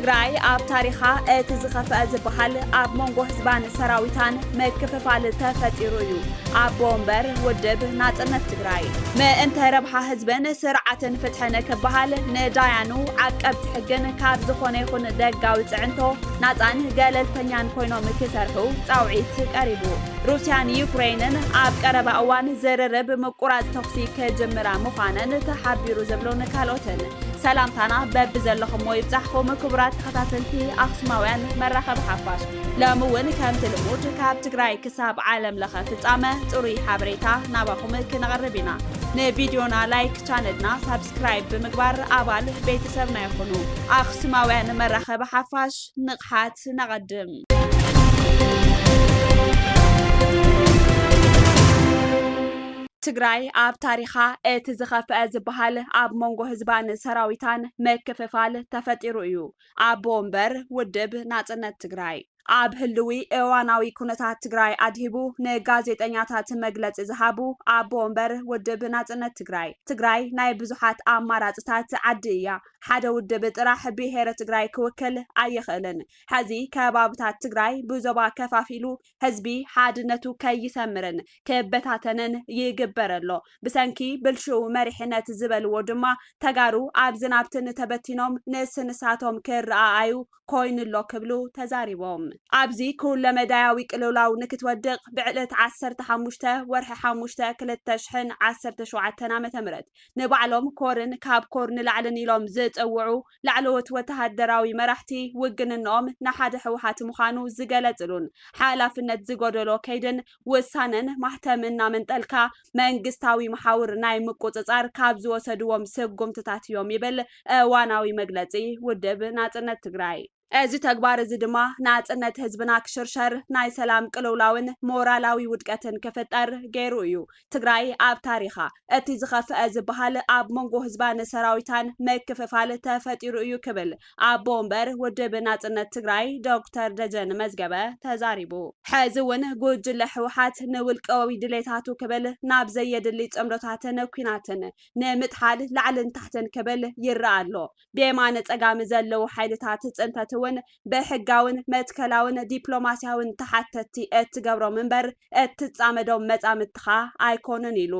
ትግራይ ኣብ ታሪኻ እቲ ዝኸፍአ ዝበሃል ኣብ መንጎ ህዝባን ሰራዊታን መክፍፋል ተፈጢሩ እዩ። ኣብ ቦምበር ውድብ ናጽነት ትግራይ ምእንተ ረብሓ ህዝብን ስርዓትን ፍትሕን ክበሃል ንዳያኑ ዓቀብቲ ሕግን ካብ ዝኾነ ይኹን ደጋዊ ጽዕንቶ ናጻን ገለልተኛን ኮይኖም ክሰርሑ ጻውዒት ቀሪቡ። ሩስያን ዩክሬንን ኣብ ቀረባ እዋን ዝርርብ ምቁራጽ ተኽሲ ክጅምራ ምዃነን ተሓቢሩ ዘብሎን ካልኦትን ሰላምታና በብ ዘለኹም ይብጻሕኩም ክቡራት ተኸታተልቲ ኣኽሱማውያን መራኸቢ ሓፋሽ ሎምውን ከምቲ ልሙድ ካብ ትግራይ ክሳብ ዓለም ለኸ ፍጻመ ጽሩይ ሓበሬታ ናባኹም ክነቕርብ ኢና። ንቪድዮና ላይክ ቻነልና ሳብስክራይብ ብምግባር ኣባል ቤተሰብና ይኹኑ። ኣኽሱማውያን መራኸቢ ሓፋሽ ንቕሓት ነቐድም። ትግራይ ኣብ ታሪኻ እቲ ዝኸፍአ ዝበሃል ኣብ መንጎ ህዝባን ሰራዊታን መክፍፋል ተፈጢሩ እዩ። ኣብ ቦምበር ውድብ ናጽነት ትግራይ ኣብ ህልዊ እዋናዊ ኩነታት ትግራይ ኣድሂቡ ንጋዜጠኛታት መግለፂ ዝሃቡ ኣብ ቦምበር ውድብ ናጽነት ትግራይ ናይ ብዙሓት ኣማራፅታት ዓዲ እያ። ሓደ ውድብ ጥራሕ ብሄረ ትግራይ ክውክል ኣይኽእልን። ሕዚ ከባብታት ትግራይ ብዞባ ከፋፊሉ ህዝቢ ሓድነቱ ከይሰምርን ክበታተንን ይግበረሎ። ብሰንኪ ብልሽው መሪሕነት ዝበልዎ ድማ ተጋሩ ኣብ ዝናብትን ተበቲኖም ንስንሳቶም ክረኣዩ ኮይኑሎ ክብሉ ተዛሪቦም። ኣብዚ ኩለ መዳያዊ ቅልውላው ንክትወድቕ ብዕለት 15 ወርሒ 5 2017 ዓ.ም ንባዕሎም ኮርን ካብ ኮር ንላዕልን ኢሎም ዝፅውዑ ላዕለዎት ወተሃደራዊ መራሕቲ ውግንነኦም ንሓደ ህወሓት ምዃኑ ዝገለጽሉን ሓላፍነት ዝጎደሎ ከይድን ውሳነን ማህተም እናመንጠልካ መንግስታዊ መሓውር ናይ ምቁፅጻር ካብ ዝወሰድዎም ስጉምትታት እዮም ይብል እዋናዊ መግለፂ ውድብ ናጽነት ትግራይ። እዚ ተግባር እዚ ድማ ናጽነት ህዝብና ክሽርሸር ናይ ሰላም ቅልውላውን ሞራላዊ ውድቀትን ክፍጠር ገይሩ እዩ። ትግራይ ኣብ ታሪኻ እቲ ዝኸፍአ ዝበሃል ኣብ መንጎ ህዝባን ሰራዊታን መክፍፋል ተፈጢሩ እዩ ክብል ኣብ ቦምበር ውድብ ናጽነት ትግራይ ዶክተር ደጀን መዝገበ ተዛሪቡ። ሕዚ እውን ጉጅለ ህወሓት ንውልቃዊ ድሌታቱ ክብል ናብ ዘየድሊ ጽምዶታትን ኩናትን ንምትሓል ላዕልን ታሕትን ክብል ይረአ ኣሎ። ብየማነ ጸጋሚ ዘለው ሓይልታት ጽንተት እውን ብሕጋውን መትከላውን ዲፕሎማስያውን ተሓተቲ እትገብሮም እምበር እትጻመዶም መጻምትኻ ኣይኮኑን ኢሉ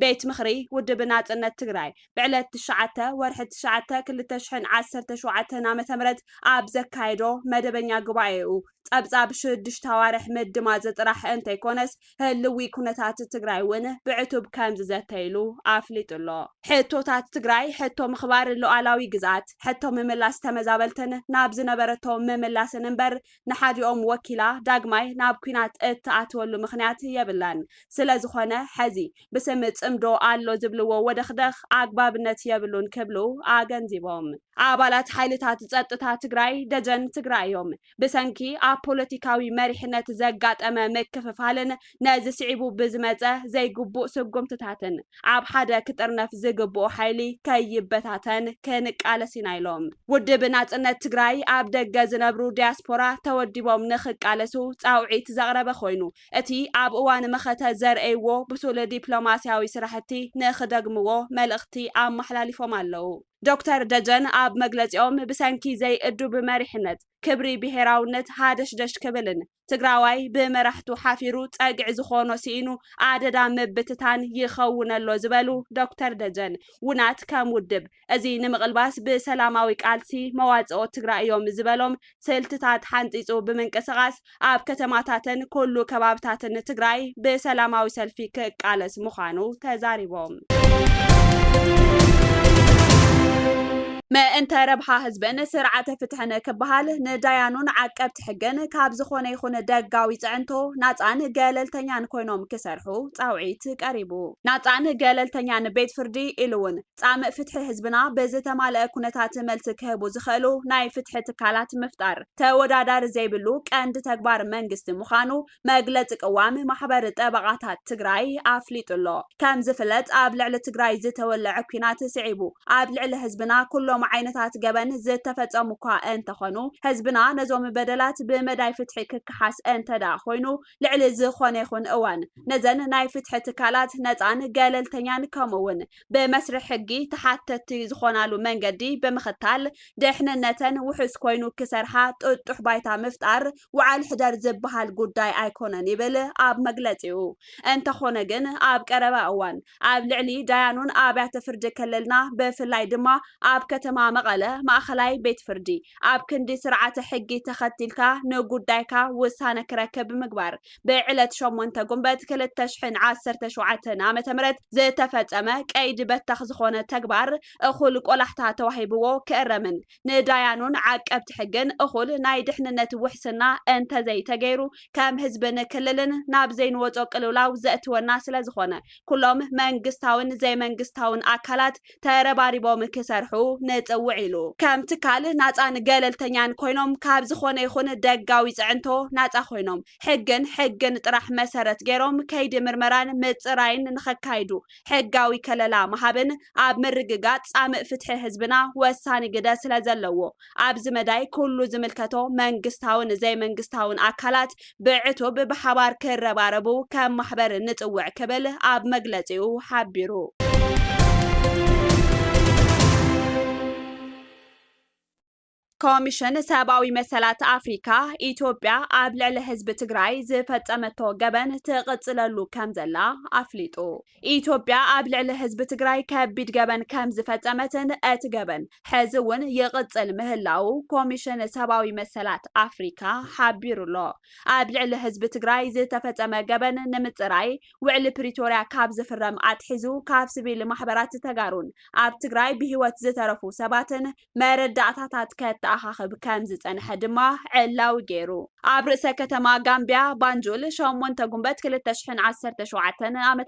ቤት ምኽሪ ውድብ ናጽነት ትግራይ ብዕለት 9 ወርሒ 9 2017 ዓ.ም ኣብ ዘካየዶ መደበኛ ጉባኤኡ ጸብጻብ 6 ኣዋርሕ ምድማዝ ጥራሕ እንተይኮነስ ህልዊ ኩነታት ትግራይ እውን ብዕቱብ ከም ዝዘተይሉ ኣፍሊጡሎ። ሕቶታት ትግራይ ሕቶ ምኽባር ሉዓላዊ ግዝኣት ሕቶ ምምላስ ተመዛበልትን ናብ ዝነበረቶም ምምላስን እምበር ንሓዲኦም ወኪላ ዳግማይ ናብ ኩናት እትኣትወሉ ምኽንያት የብላን። ስለ ዝኾነ ሕዚ ብስም ጽምዶ ኣሎ ዝብልዎ ወደኽደኽ ኣግባብነት የብሉን ክብሉ ኣገንዚቦም። ኣባላት ሓይልታት ጸጥታ ትግራይ ደጀን ትግራይ እዮም። ብሰንኪ ኣብ ፖለቲካዊ መሪሕነት ዘጋጠመ ምክፍፋልን ነዚ ስዒቡ ብዝመፀ ዘይግቡእ ስጉምትታትን ኣብ ሓደ ክጥርነፍ ዝግብኦ ሓይሊ ከይበታተን ክንቃለስ ኢና ኢሎም። ውድብ ናጽነት ትግራይ ኣብ ደገ ዝነብሩ ዲያስፖራ ተወዲቦም ንኽቃለሱ ጻውዒት ዘቕረበ ኮይኑ እቲ ኣብ እዋን መኸተ ዘርአይዎ ብሱል ዲፕሎማስያዊ ስራሕቲ ንኽደግምዎ መልእኽቲ ኣመሓላሊፎም ኣለው። ዶክተር ደጀን ኣብ መግለጺኦም ብሰንኪ ዘይእዱብ መሪሕነት ክብሪ ብሄራውነት ሃደሽደሽ ክብልን ትግራዋይ ብመራሕቱ ሓፊሩ ጸግዕ ዝኾኖ ሲኢኑ ኣደዳ ምብትታን ይኸውነሎ ዝበሉ ዶክተር ደጀን ውናት ከም ውድብ እዚ ንምቕልባስ ብሰላማዊ ቃልሲ መዋጽኦ ትግራይ እዮም ዝበሎም ስልትታት ሓንፂፁ ብምንቅስቓስ ኣብ ከተማታትን ኩሉ ከባብታትን ትግራይ ብሰላማዊ ሰልፊ ክቃለስ ምዃኑ ተዛሪቦም። ምእንተ ረብሓ ህዝብን ስርዓተ ፍትሕን ክበሃል ንዳያኑን ዓቀብቲ ሕግን ካብ ዝኾነ ይኹን ደጋዊ ጽዕንቶ ናጻን ገለልተኛን ኮይኖም ክሰርሑ ጻውዒት ቀሪቡ። ናጻን ገለልተኛን ቤት ፍርዲ ኢሉ እውን ጻምእ ፍትሒ ህዝብና ብዝተማልአ ኩነታት መልሲ ክህቡ ዝኽእሉ ናይ ፍትሒ ትካላት ምፍጣር ተወዳዳሪ ዘይብሉ ቀንዲ ተግባር መንግስቲ ምዃኑ መግለፂ ቅዋም ማሕበር ጠበቓታት ትግራይ ኣፍሊጡሎ። ከም ዝፍለጥ ኣብ ልዕሊ ትግራይ ዝተወልዐ ኩናት ስዒቡ ኣብ ልዕሊ ህዝብና ኩሎም ኩሎም ዓይነታት ገበን ዝተፈጸሙ እኳ እንተኾኑ ህዝብና ነዞም በደላት ብመዳይ ፍትሒ ክከሓስ እንተዳ ኮይኑ ልዕሊ ዝኾነ ይኹን እዋን ነዘን ናይ ፍትሒ ትካላት ነፃን ገለልተኛን ከምኡውን ብመስርሕ ሕጊ ተሓተቲ ዝኾናሉ መንገዲ ብምኽታል ድሕንነተን ውሕስ ኮይኑ ክሰርሓ ጥጡሕ ባይታ ምፍጣር ወዓል ሕደር ዝበሃል ጉዳይ ኣይኮነን ይብል ኣብ መግለፂኡ እንተኾነ ግን ኣብ ቀረባ እዋን ኣብ ልዕሊ ዳያኑን ኣብያተ ፍርዲ ክልልና ብፍላይ ድማ ኣብ ከተማ መቐለ ማእኸላይ ቤት ፍርዲ ኣብ ክንዲ ስርዓተ ሕጊ ተኸቲልካ ንጉዳይካ ውሳነ ክረክብ ምግባር ብዕለት 8 ጉንበት 2017 ዓ.ም ዝተፈጸመ ቀይዲ በታኽ ዝኾነ ተግባር እኹል ቆላሕታ ተዋሂብዎ ክእረምን ንዳያኑን ዓቀብቲ ሕግን እኹል ናይ ድሕንነት ውሕስና እንተዘይ ተገይሩ ከም ህዝብን ክልልን ናብ ዘይንወጾ ቅልውላው ዘእትወና ስለ ዝኾነ ኩሎም መንግስታውን ዘይመንግስታውን ኣካላት ተረባሪቦም ክሰርሑ ንጽውዕ ኢሉ ከም ትካል ናፃን ገለልተኛን ኮይኖም ካብ ዝኾነ ይኹን ደጋዊ ጽዕንቶ ናፃ ኮይኖም ሕግን ጥራሕ መሰረት ገይሮም ከይዲ ምርመራን ምጽራይን ንኸካይዱ ሕጋዊ ከለላ መሃብን ኣብ ምርግጋጽ ጻምእ ፍትሒ ህዝብና ወሳኒ ግደ ስለ ዘለዎ ኣብዚ መዳይ ኩሉ ዝምልከቶ መንግስታውን ዘይመንግስታውን ኣካላት ብዕቱብ ብሓባር ክረባረቡ ከም ማሕበር ንጽውዕ ክብል ኣብ መግለፂኡ ሓቢሩ ኮሚሽን ሰብአዊ መሰላት ኣፍሪካ ኢትዮጵያ ኣብ ልዕሊ ህዝቢ ትግራይ ዝፈጸመቶ ገበን ትቕጽለሉ ከም ዘላ ኣፍሊጡ ኢትዮጵያ ኣብ ልዕሊ ህዝቢ ትግራይ ከቢድ ገበን ከም ዝፈጸመትን እቲ ገበን ሕዚ እውን ይቕጽል ምህላው ኮሚሽን ሰብአዊ መሰላት ኣፍሪካ ሓቢሩሎ ኣብ ልዕሊ ህዝቢ ትግራይ ዝተፈጸመ ገበን ንምጽራይ ውዕሊ ፕሪቶሪያ ካብ ዝፍረም ኣትሒዙ ካብ ሲቪል ማሕበራት ተጋሩን ኣብ ትግራይ ብህይወት ዝተረፉ ሰባትን መረዳእታታት ኣኻኽብ ከም ዝጸንሐ ድማ ዕላው ገይሩ ኣብ ርእሰ ከተማ ጋምቢያ ባንጁል 8 ጉንበት 2017 ዓ.ም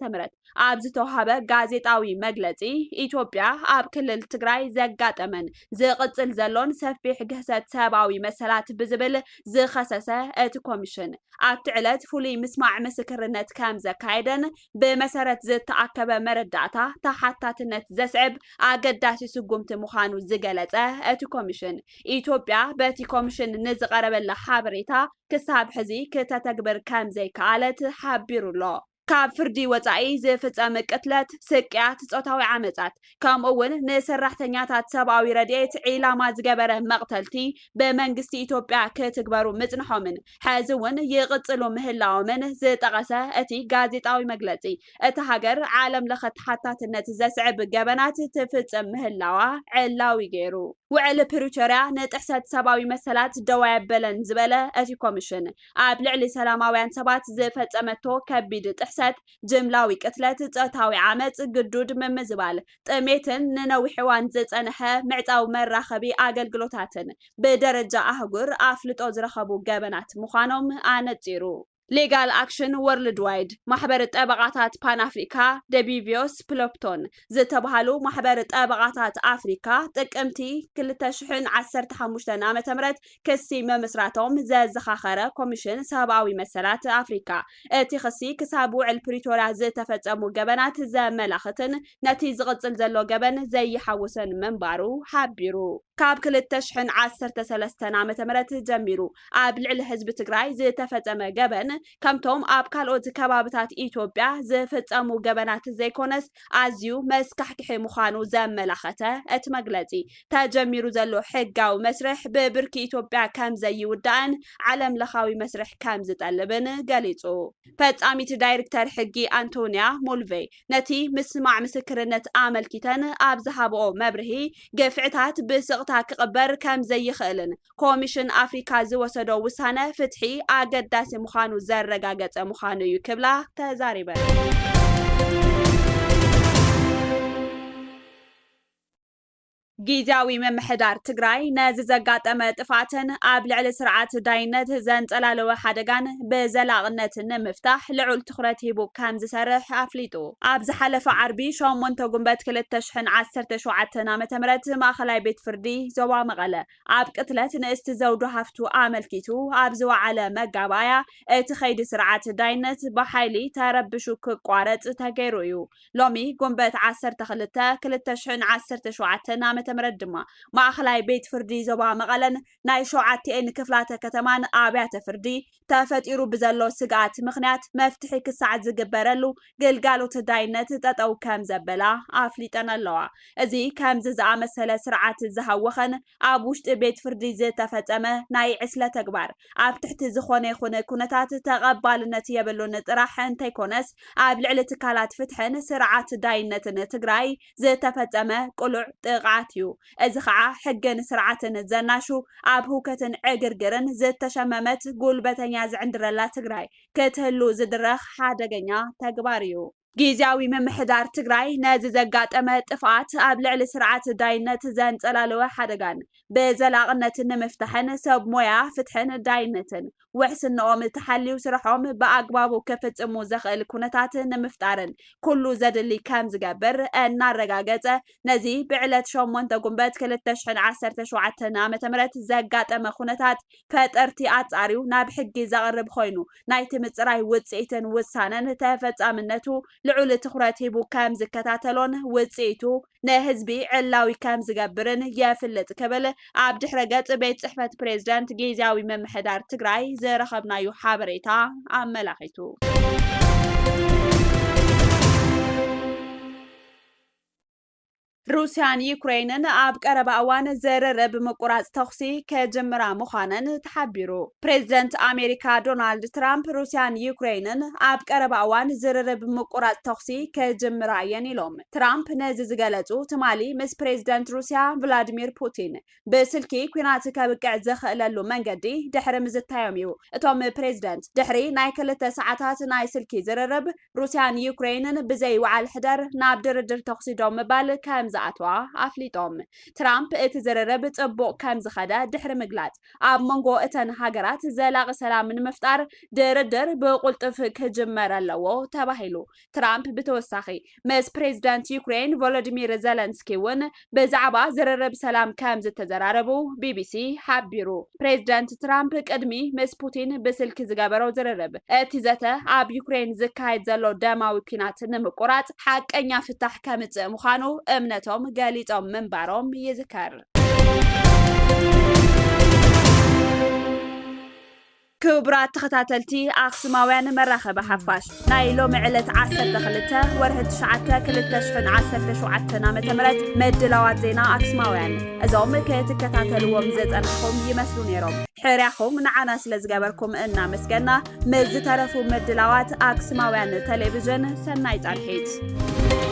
ኣብ ዝተወሃበ ጋዜጣዊ መግለጺ ኢትዮጵያ ኣብ ክልል ትግራይ ዘጋጠመን ዝቕጽል ዘሎን ሰፊሕ ግህሰት ሰብአዊ መሰላት ብዝብል ዝኸሰሰ እቲ ኮሚሽን ኣብቲ ዕለት ፍሉይ ምስማዕ ምስክርነት ከም ዘካየደን ብመሰረት ዝተኣከበ መረዳእታ ተሓታትነት ዘስዕብ ኣገዳሲ ስጉምቲ ምዃኑ ዝገለጸ እቲ ኮሚሽን ኢትዮጵያ በቲ ኮሚሽን ንዝቐረበላ ሓበሬታ ክሳብ ሕዚ ከተተግብር ከም ዘይከኣለት ሓቢሩሎ ካብ ፍርዲ ወጻኢ ዝፍጸም ቅትለት ስቅያት ጾታዊ ዓመጻት ከምኡውን ንሰራሕተኛታት ሰብአዊ ረድኤት ዒላማ ዝገበረ መቕተልቲ ብመንግስቲ ኢትዮጵያ ክትግበሩ ምጽንሖምን ሕዚ እውን ይቕጽሉ ምህላዎምን ዝጠቐሰ እቲ ጋዜጣዊ መግለጺ እቲ ሃገር ዓለም ለኸ ተሓታትነት ዘስዕብ ገበናት ትፍጽም ምህላዋ ዕላዊ ገይሩ ውዕሊ ፕሪቶሪያ ንጥሕሰት ሰብአዊ መሰላት ደው ኣየበለን ዝበለ እቲ ኮሚሽን ኣብ ልዕሊ ሰላማውያን ሰባት ዝፈጸመቶ ከቢድ ጥሕሰት ጅምላዊ ቅትለት ጾታዊ ዓመጽ ግዱድ ምምዝባል ጥሜትን ንነዊሕ እዋን ዝጸንሐ ምዕጻው መራኸቢ ኣገልግሎታትን ብደረጃ ኣህጉር ኣፍልጦ ዝረኸቡ ገበናት ምዃኖም ኣነጺሩ ሌጋል አክሽን ወርልድ ዋይድ ማሕበር ጠበቃታት ፓን አፍሪካ ደቢቪዮስ ፕሎፕቶን ዝተባሃሉ ማሕበር ጠበቃታት አፍሪካ ጥቅምቲ 2015 ዓ.ም ክሲ መመስራቶም ዘዘኻኸረ ኮሚሽን ሰብአዊ መሰላት አፍሪካ እቲ ክሲ ክሳብ ውዕል ፕሪቶሪያ ዝተፈጸሙ ገበናት ዘመላኽትን ነቲ ዝቕጽል ዘሎ ገበን ዘይሓውሰን መንባሩ ሓቢሩ ካብ 2013 ዓ.ም ጀሚሩ ኣብ ልዕሊ ህዝቢ ትግራይ ዝተፈጸመ ገበን ከምቶም ኣብ ካልኦት ከባቢታት ኢትዮጵያ ዝፈጸሙ ገበናት ዘይኮነስ ኣዝዩ መስካሕክሒ ምዃኑ ዘመላኸተ እቲ መግለጺ ተጀሚሩ ዘሎ ሕጋዊ መስርሕ ብብርኪ ኢትዮጵያ ከም ዘይውዳእን ዓለም ለኻዊ መስርሕ ከም ዝጠልብን ገሊጹ ፈጻሚት ዳይሬክተር ሕጊ አንቶኒያ ሞልቬይ ነቲ ምስማዕ ምስክርነት ኣመልኪተን ኣብ ዝሃብኦ መብርሂ ገፍዕታት ብስቕታ ክቕበር ከም ዘይኽእልን ኮሚሽን ኣፍሪካ ዝወሰዶ ውሳነ ፍትሒ ኣገዳሲ ምዃኑ ዘረጋገጸ ምዃኑ እዩ ክብላ ተዛሪበን ጊዜያዊ መምሕዳር ትግራይ ነዚ ዘጋጠመ ጥፋትን ኣብ ልዕሊ ስርዓት ዳይነት ዘንጸላለወ ሓደጋን ብዘላቕነት ንምፍታሕ ልዑል ትኹረት ሂቡ ከም ዝሰርሕ ኣፍሊጡ ኣብ ዝሓለፈ ዓርቢ 8 ጉንበት 2017 ዓ.ም ማእኸላይ ቤት ፍርዲ ዞባ መቐለ ኣብ ቅትለት ንእስቲ ዘውዱ ሃፍቱ ኣመልኪቱ ኣብ ዝወዓለ መጋባያ እቲ ኸይዲ ስርዓት ዳይነት ብሓይሊ ተረብሹ ክቋረጽ ተገይሩ እዩ ሎሚ ጉንበት 12 2017 ዓ.ም ድማ ማእኸላይ ቤት ፍርዲ ዞባ መቐለን ናይ 7 ክፍላተ ከተማን ኣብያተ ፍርዲ ተፈጢሩ ብዘሎ ስጋት ምኽንያት መፍትሒ ክሳዕ ዝግበረሉ ግልጋሎት ዳይነት ጠጠው ከም ዘበላ ኣፍሊጠን ኣለዋ እዚ ከምዚ ዝኣመሰለ ስርዓት ዝሃወኸን ኣብ ውሽጢ ቤት ፍርዲ ዝተፈጸመ ናይ ዕስለ ተግባር ኣብ ትሕቲ ዝኾነ ይኹን ኩነታት ተቐባልነት የብሉን ጥራሕ እንተይኮነስ ኣብ ልዕሊ ትካላት ፍትሕን ስርዓት ዳይነትን ትግራይ ዝተፈጸመ ቁሉዕ ጥቕዓት እዩ እዚ ከዓ ሕግን ስርዓትን ዘናሹ ኣብ ህውከትን ዕግርግርን ዝተሸመመት ጉልበተኛ ዝዕንድረላ ትግራይ ክትህሉ ዝድረኽ ሓደገኛ ተግባር እዩ ጊዜያዊ ምምሕዳር ትግራይ ነዚ ዘጋጠመ ጥፍኣት ኣብ ልዕሊ ስርዓት ዳይነት ዘንጸላለወ ሓደጋን ብዘላቕነት ንምፍታሕን ሰብ ሞያ ፍትሕን ዳይነትን ውሕስንኦም ተሓልዩ ስርሖም ብኣግባቡ ክፍጽሙ ዘኽእል ኩነታት ንምፍጣርን ኩሉ ዘድሊ ከም ዝገብር እናረጋገጸ ነዚ ብዕለት 8 ጉንበት 2017 ዓ.ም ዘጋጠመ ኩነታት ፈጠርቲ ኣጻሪው ናብ ሕጊ ዘቕርብ ኮይኑ ናይቲ ምጽራይ ውጽኢትን ውሳነን ተፈጻምነቱ ልዑል ትኹረት ሂቡ ከም ዝከታተሎን ውጽኢቱ ንህዝቢ ዕላዊ ከም ዝገብርን የፍልጥ ክብል ኣብ ድሕረ ገጽ ቤት ጽሕፈት ፕሬዝዳንት ጊዜያዊ ምምሕዳር ትግራይ ዘረኸብናዩ ሓበሬታ ኣመላኺቱ روسيان يوكرين ኣብ ቀረባ እዋን ዘረረብ ምቁራጽ ተኽሲ ከጀምራ ምዃነን ተሓቢሩ ፕሬዝዳንት ኣሜሪካ ዶናልድ ትራምፕ ሩስያን ዩክሬንን ኣብ ቀረባ እዋን ዘረረብ ምቁራጽ ተኽሲ ከጀምራ እየን ኢሎም ትራምፕ ነዚ ዝገለጹ ትማሊ ምስ ፕሬዝዳንት ሩስያ ቭላዲሚር ፑቲን ብስልኪ ኩናት ከብቅዕ ዘኽእለሉ መንገዲ ድሕሪ ምዝታዮም እዩ እቶም ፕሬዝዳንት ድሕሪ ናይ 2 ሰዓታት ናይ ስልኪ ዘረረብ ሩስያን ዩክሬንን ብዘይ ወዓል ሕደር ናብ ድርድር ተኽሲ ዶም ምባል ከም ዝኣትዋ ኣፍሊጦም ትራምፕ እቲ ዘረረብ ጽቡቕ ከም ዝኸደ ድሕሪ ምግላጽ ኣብ መንጎ እተን ሃገራት ዘላቒ ሰላም ንምፍጣር ድርድር ብቁልጥፍ ክጅመር ኣለዎ ተባሂሉ ትራምፕ ብተወሳኺ ምስ ፕሬዝዳንት ዩክሬን ቮሎዲሚር ዘለንስኪ እውን ብዛዕባ ዘረረብ ሰላም ከም ዝተዘራረቡ ቢቢሲ ሓቢሩ ፕሬዝዳንት ትራምፕ ቅድሚ ምስ ፑቲን ብስልኪ ዝገበሮ ዘረረብ እቲ ዘተ ኣብ ዩክሬን ዝካየድ ዘሎ ደማዊ ኩናት ንምቁራጽ ሓቀኛ ፍታሕ ከምጽእ ምዃኑ እምነቶም ገሊጾም ምንባሮም ይዝከር ክቡራት ተኸታተልቲ ኣክሱማውያን መራኸቢ ሓፋሽ ናይ ሎሚ ዕለት 12 ወርሒ 9 2017 ዓ.ም መድላዋት ዜና ኣክሱማውያን እዞም ክትከታተልዎም ዝጸንሕኩም ይመስሉ ነይሮም ሕርያኹም ንዓና ስለ ዝገበርኩም እናመስገና ምዝተረፉ መድላዋት ኣክሱማውያን ቴሌቪዥን ሰናይ ጻንሒት